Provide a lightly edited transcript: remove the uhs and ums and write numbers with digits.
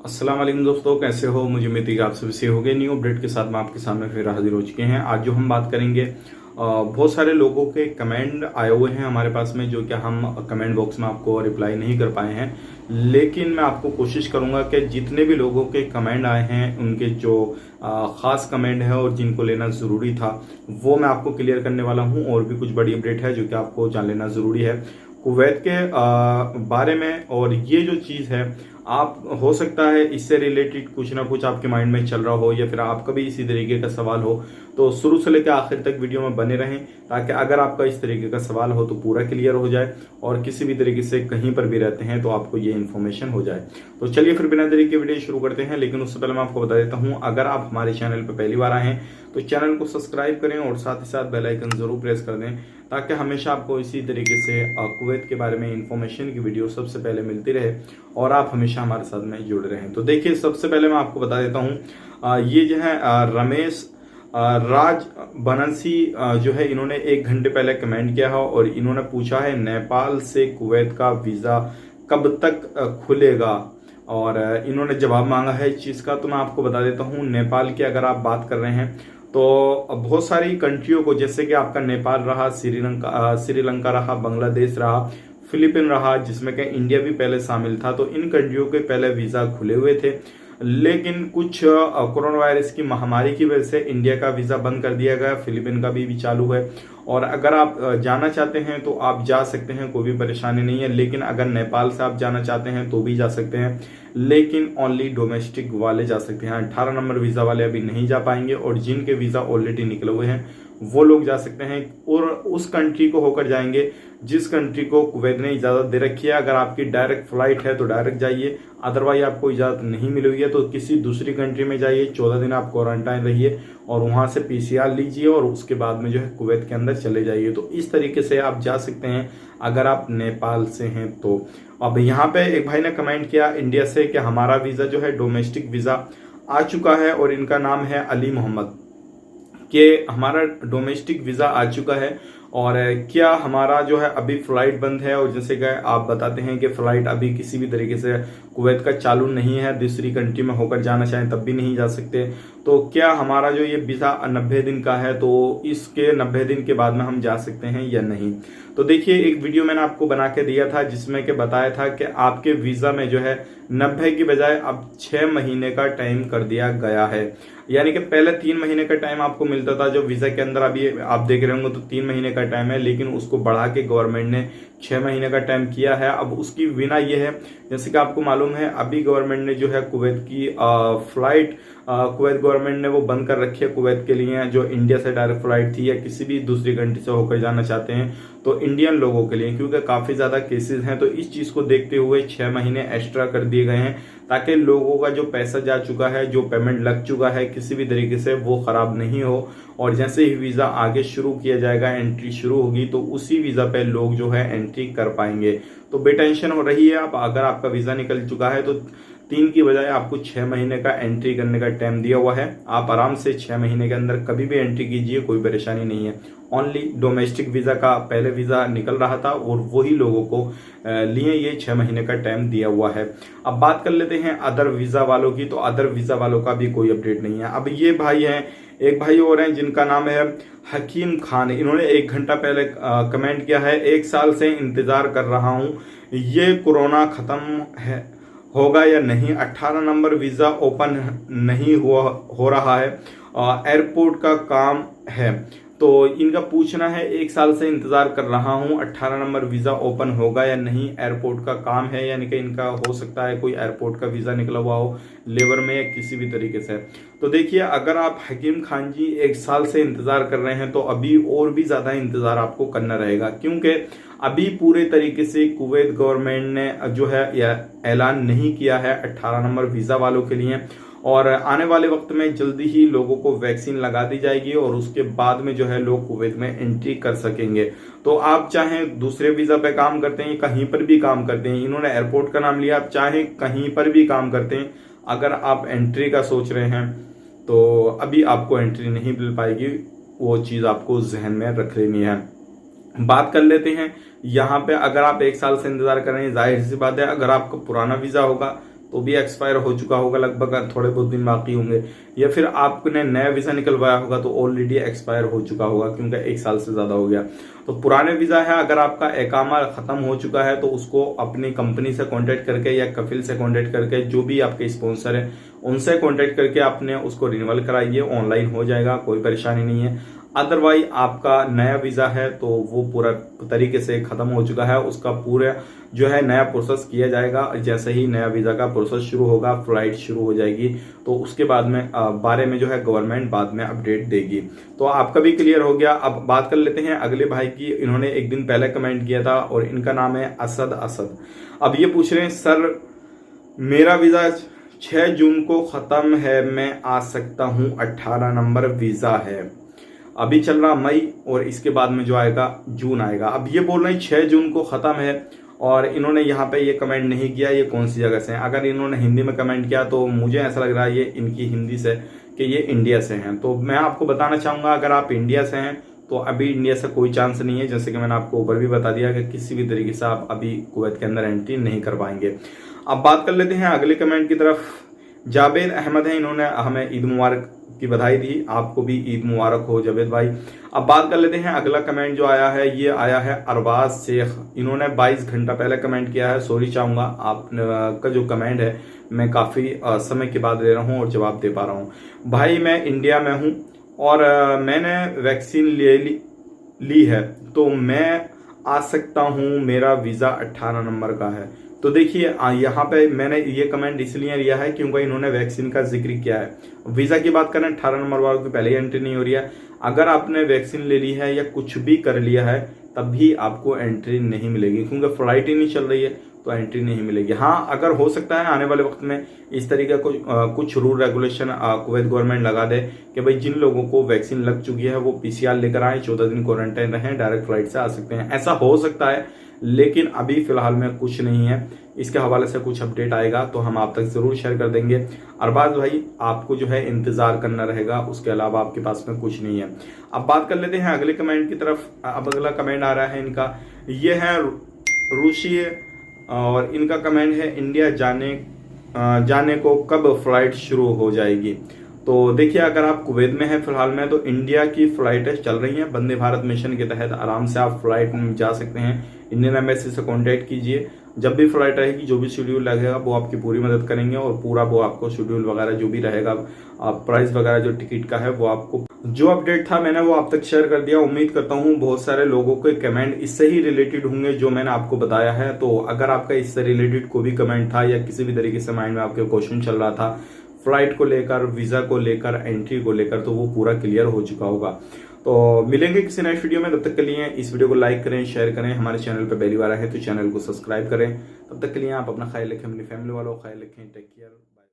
अस्सलाम वालेकुम दोस्तों, कैसे हो। मुझे उम्मीद है कि आप सभी से हो गए। न्यू अपडेट के साथ मैं आपके सामने फिर हाजिर हो चुके हैं। आज जो हम बात करेंगे, बहुत सारे लोगों के कमेंट आए हुए हैं हमारे पास में, जो कि हम कमेंट बॉक्स में आपको रिप्लाई नहीं कर पाए हैं। लेकिन मैं आपको कोशिश करूंगा कि जितने भी लोगों के कमेंट आए हैं उनके जो खास कमेंट है और जिनको लेना ज़रूरी था वो मैं आपको क्लियर करने वाला हूं। और भी कुछ बड़ी अपडेट है जो कि आपको जान लेना ज़रूरी है कुवैत के बारे में। और ये जो चीज़ है, आप हो सकता है इससे रिलेटेड कुछ ना कुछ आपके माइंड में चल रहा हो या फिर आपका भी इसी तरीके का सवाल हो, तो शुरू से लेकर आखिर तक वीडियो में बने रहें, ताकि अगर आपका इस तरीके का सवाल हो तो पूरा क्लियर हो जाए और किसी भी तरीके से कहीं पर भी रहते हैं तो आपको ये इन्फॉर्मेशन हो जाए। तो चलिए फिर बिना देरी के वीडियो शुरू करते हैं। लेकिन उससे पहले मैं आपको बता देता हूं, अगर आप हमारे चैनल पर पहली बार आए हैं तो चैनल को सब्सक्राइब करें और साथ ही साथ बेल आइकन जरूर प्रेस कर दें, ताकि हमेशा आपको इसी तरीके से कुवैत के बारे में इंफॉर्मेशन की वीडियो सबसे पहले मिलती रहे और आप हमेशा हमारे साथ में जुड़े रहें। तो देखिए, सबसे पहले मैं आपको बता देता हूँ, ये जो है रमेश राज बनसी जो है, इन्होंने 1 घंटे पहले कमेंट किया है और इन्होंने पूछा है नेपाल से कुवैत का वीज़ा कब तक खुलेगा। और इन्होंने जवाब मांगा है इस चीज़ का। तो मैं आपको बता देता हूँ, नेपाल की अगर आप बात कर रहे हैं तो बहुत सारी कंट्रियों को, जैसे कि आपका नेपाल रहा, श्रीलंका रहा, बांग्लादेश रहा, फिलीपीन रहा, जिसमें कि इंडिया भी पहले शामिल था, तो इन कंट्रियों के पहले वीज़ा खुले हुए थे। लेकिन कुछ कोरोना वायरस की महामारी की वजह से इंडिया का वीज़ा बंद कर दिया गया, फिलीपीन का भी चालू है। और अगर आप जाना चाहते हैं तो आप जा सकते हैं, कोई भी परेशानी नहीं है। लेकिन अगर नेपाल से आप जाना चाहते हैं तो भी जा सकते हैं, लेकिन ओनली डोमेस्टिक वाले जा सकते हैं। 18 नंबर वीज़ा वाले अभी नहीं जा पाएंगे, और जिनके वीज़ा ऑलरेडी निकले हुए हैं वो लोग जा सकते हैं और उस कंट्री को होकर जाएंगे जिस कंट्री को कुवैत ने इजाज़त दे रखी है। अगर आपकी डायरेक्ट फ्लाइट है तो डायरेक्ट जाइए, अदरवाइज आपको इजाज़त नहीं मिली हुई है तो किसी दूसरी कंट्री में जाइए, 14 दिन आप क्वारंटाइन रहिए और वहां से PCR लीजिए और उसके बाद में जो है कुवैत के अंदर चले जाइए। तो इस तरीके से आप जा सकते हैं अगर आप नेपाल से हैं तो। अब यहाँ पे एक भाई ने कमेंट किया इंडिया से कि हमारा वीज़ा जो है डोमेस्टिक वीज़ा आ चुका है, और इनका नाम है अली मोहम्मद, कि हमारा डोमेस्टिक वीज़ा आ चुका है और क्या हमारा जो है अभी फ्लाइट बंद है। और जैसे कि आप बताते हैं कि फ्लाइट अभी किसी भी तरीके से कुवैत का चालू नहीं है, दूसरी कंट्री में होकर जाना चाहें तब भी नहीं जा सकते। तो क्या हमारा जो ये वीज़ा 90 दिन का है, तो इसके 90 दिन के बाद में हम जा सकते हैं या नहीं। तो देखिए, एक वीडियो मैंने आपको बना के दिया था जिसमें कि बताया था कि आपके वीज़ा में जो है 90 की बजाय अब 6 महीने का टाइम कर दिया गया है। यानी कि पहले 3 महीने का टाइम आपको मिलता था जो वीज़ा के अंदर, अभी आप देख रहे होंगे तो 3 महीने का टाइम है, लेकिन उसको बढ़ा के गवर्नमेंट ने 6 महीने का टाइम किया है। अब उसकी विना ये है, जैसे कि आपको मालूम है, अभी गवर्नमेंट ने जो है कुवैत की फ्लाइट, कुवैत गवर्नमेंट ने वो बंद कर रखी है कुवैत के लिए, जो इंडिया से डायरेक्ट फ्लाइट थी या किसी भी दूसरी कंट्री से होकर जाना चाहते हैं तो इंडियन लोगों के लिए, क्योंकि काफ़ी ज़्यादा केसेस हैं। तो इस चीज़ को देखते हुए 6 महीने एक्स्ट्रा कर दिए गए हैं, ताकि लोगों का जो पैसा जा चुका है, जो पेमेंट लग चुका है, किसी भी तरीके से वो ख़राब नहीं हो। और जैसे ही वीज़ा आगे शुरू किया जाएगा, एंट्री शुरू होगी, तो उसी वीज़ा पे लोग जो है एंट्री कर पाएंगे। तो बेटेंशन हो रही है। आप अगर आपका वीज़ा निकल चुका है तो 3 की बजाय आपको 6 महीने का एंट्री करने का टाइम दिया हुआ है। आप आराम से 6 महीने के अंदर कभी भी एंट्री कीजिए, कोई परेशानी नहीं है। ओनली डोमेस्टिक वीज़ा का पहले वीज़ा निकल रहा था और वही लोगों को लिए ये 6 महीने का टाइम दिया हुआ है। अब बात कर लेते हैं अदर वीज़ा वालों की। तो अदर वीज़ा वालों का भी कोई अपडेट नहीं है। अब ये भाई हैं, एक भाई और हैं जिनका नाम है हकीम खान। इन्होंने 1 घंटा पहले कमेंट किया है, 1 साल से इंतजार कर रहा हूँ, ये कोरोना खत्म है होगा या नहीं। 18 नंबर वीज़ा ओपन नहीं हो रहा है, एयरपोर्ट का काम है। तो इनका पूछना है, 1 साल से इंतजार कर रहा हूँ, 18 नंबर वीज़ा ओपन होगा या नहीं, एयरपोर्ट का काम है। यानी कि इनका हो सकता है कोई एयरपोर्ट का वीज़ा निकला हुआ हो लेबर में या किसी भी तरीके से। तो देखिए, अगर आप हकीम खान जी 1 साल से इंतज़ार कर रहे हैं तो अभी और भी ज़्यादा इंतज़ार आपको करना रहेगा, क्योंकि अभी पूरे तरीके से कुवैत गवर्नमेंट ने जो है ऐलान नहीं किया है 18 नंबर वीज़ा वालों के लिए। और आने वाले वक्त में जल्दी ही लोगों को वैक्सीन लगा दी जाएगी और उसके बाद में जो है लोग कुवैत में एंट्री कर सकेंगे। तो आप चाहें दूसरे वीज़ा पे काम करते हैं, कहीं पर भी काम करते हैं, इन्होंने एयरपोर्ट का नाम लिया, आप चाहें कहीं पर भी काम करते हैं, अगर आप एंट्री का सोच रहे हैं तो अभी आपको एंट्री नहीं मिल पाएगी। वो चीज़ आपको जहन में रख लेनी है। बात कर लेते हैं यहाँ पे, अगर आप 1 साल से इंतजार कर रहे हैं, जाहिर सी बात है अगर आपका पुराना वीज़ा होगा तो भी एक्सपायर हो चुका होगा, लगभग थोड़े बहुत दिन बाकी होंगे, या फिर आपने नया वीज़ा निकलवाया होगा तो ऑलरेडी एक्सपायर हो चुका होगा क्योंकि 1 साल से ज़्यादा हो गया। तो पुराने वीज़ा है, अगर आपका इकामा ख़त्म हो चुका है तो उसको अपनी कंपनी से कांटेक्ट करके या कफिल से कांटेक्ट करके, जो भी आपके स्पॉन्सर है उनसे कांटेक्ट करके आपने उसको रिन्यूअल कराइए, ऑनलाइन हो जाएगा, कोई परेशानी नहीं है। अदरवाइज आपका नया वीज़ा है तो वो पूरा तरीके से ख़त्म हो चुका है, उसका पूरा जो है नया प्रोसेस किया जाएगा। जैसे ही नया वीज़ा का प्रोसेस शुरू होगा, फ्लाइट शुरू हो जाएगी, तो उसके बाद में बारे में जो है गवर्नमेंट बाद में अपडेट देगी। तो आपका भी क्लियर हो गया। अब बात कर लेते हैं अगले भाई की। इन्होंने एक दिन पहले कमेंट किया था और इनका नाम है असद। अब ये पूछ रहे हैं, सर मेरा वीज़ा 6 जून को ख़त्म है, मैं आ सकता हूँ? 18 नंबर वीज़ा है, अभी चल रहा मई और इसके बाद में जो आएगा जून आएगा। अब ये बोल रहे हैं 6 जून को ख़त्म है और इन्होंने यहाँ पे ये कमेंट नहीं किया, ये कौन सी जगह से हैं। अगर इन्होंने हिंदी में कमेंट किया तो मुझे ऐसा लग रहा है ये इनकी हिंदी से कि ये इंडिया से हैं। तो मैं आपको बताना चाहूँगा, अगर आप इंडिया से हैं तो अभी इंडिया से कोई चांस नहीं है। जैसे कि मैंने आपको ऊपर भी बता दिया कि किसी भी तरीके से आप अभी कुवैत के अंदर एंट्री नहीं कर पाएंगे। अब बात कर लेते हैं अगले कमेंट की तरफ। जावेद अहमद है, इन्होंने हमें ईद मुबारक की बधाई दी। आपको भी ईद मुबारक हो जावेद भाई। अब बात कर लेते हैं अगला कमेंट जो आया है, ये आया है अरबाज शेख। इन्होंने 22 घंटा पहले कमेंट किया है। सॉरी चाहूँगा, आपका जो कमेंट है मैं काफ़ी समय के बाद ले रहा हूँ और जवाब दे पा रहा हूँ। भाई मैं इंडिया में हूँ और मैंने वैक्सीन ली है, तो मैं आ सकता हूँ, मेरा वीज़ा 18 नंबर का है। तो देखिए यहाँ पे मैंने ये कमेंट इसलिए लिया है क्योंकि इन्होंने वैक्सीन का जिक्र किया है। वीज़ा की बात करें, 18 नंबर वालों की पहले ही एंट्री नहीं हो रही है। अगर आपने वैक्सीन ले ली है या कुछ भी कर लिया है तब भी आपको एंट्री नहीं मिलेगी, क्योंकि फ्लाइट ही नहीं चल रही है तो एंट्री नहीं मिलेगी। हाँ, अगर हो सकता है आने वाले वक्त में इस तरीके को कुछ रूल रेगुलेशन कुवैत गवर्नमेंट लगा दे कि भाई जिन लोगों को वैक्सीन लग चुकी है वो PCR लेकर आए, 14 दिन क्वारंटाइन रहें, डायरेक्ट फ्लाइट से आ सकते हैं। ऐसा हो सकता है, लेकिन अभी फिलहाल में कुछ नहीं है। इसके हवाले से कुछ अपडेट आएगा तो हम आप तक जरूर शेयर कर देंगे। अरबाज भाई, आपको जो है इंतजार करना रहेगा, उसके अलावा आपके पास में कुछ नहीं है। अब बात कर लेते हैं अगले कमेंट की तरफ। अब अगला कमेंट आ रहा है इनका, ये है रूसी और इनका कमेंट है, इंडिया जाने को कब फ्लाइट शुरू हो जाएगी? तो देखिए, अगर आप कुवैत में हैं फिलहाल में तो इंडिया की फ्लाइटें चल रही हैं। वंदे भारत मिशन के तहत आराम से आप फ्लाइट में जा सकते हैं। इंडियन एम्बेसी से कांटेक्ट कीजिए, जब भी फ्लाइट रहेगी, जो भी शेड्यूल लगेगा वो आपकी पूरी मदद करेंगे और पूरा वो आपको शेड्यूल वगैरह जो भी रहेगा, प्राइस वगैरह जो टिकट का है वो आपको, जो अपडेट था मैंने वो आप तक शेयर कर दिया। उम्मीद करता हूँ बहुत सारे लोगों के कमेंट इससे ही रिलेटेड होंगे जो मैंने आपको बताया है। तो अगर आपका इससे रिलेटेड कोई भी कमेंट था या किसी भी तरीके से माइंड में आपके क्वेश्चन चल रहा था फ्लाइट को लेकर, वीज़ा को लेकर, एंट्री को लेकर, तो वो पूरा क्लियर हो चुका होगा। तो मिलेंगे किसी नेक्स्ट वीडियो में। तब तक के लिए इस वीडियो को लाइक करें, शेयर करें। हमारे चैनल पर पहली बार आए हैं तो चैनल को सब्सक्राइब करें। तब तक के लिए आप अपना ख्याल रखें, अपनी फैमिली वालों का ख्याल रखें। Take care.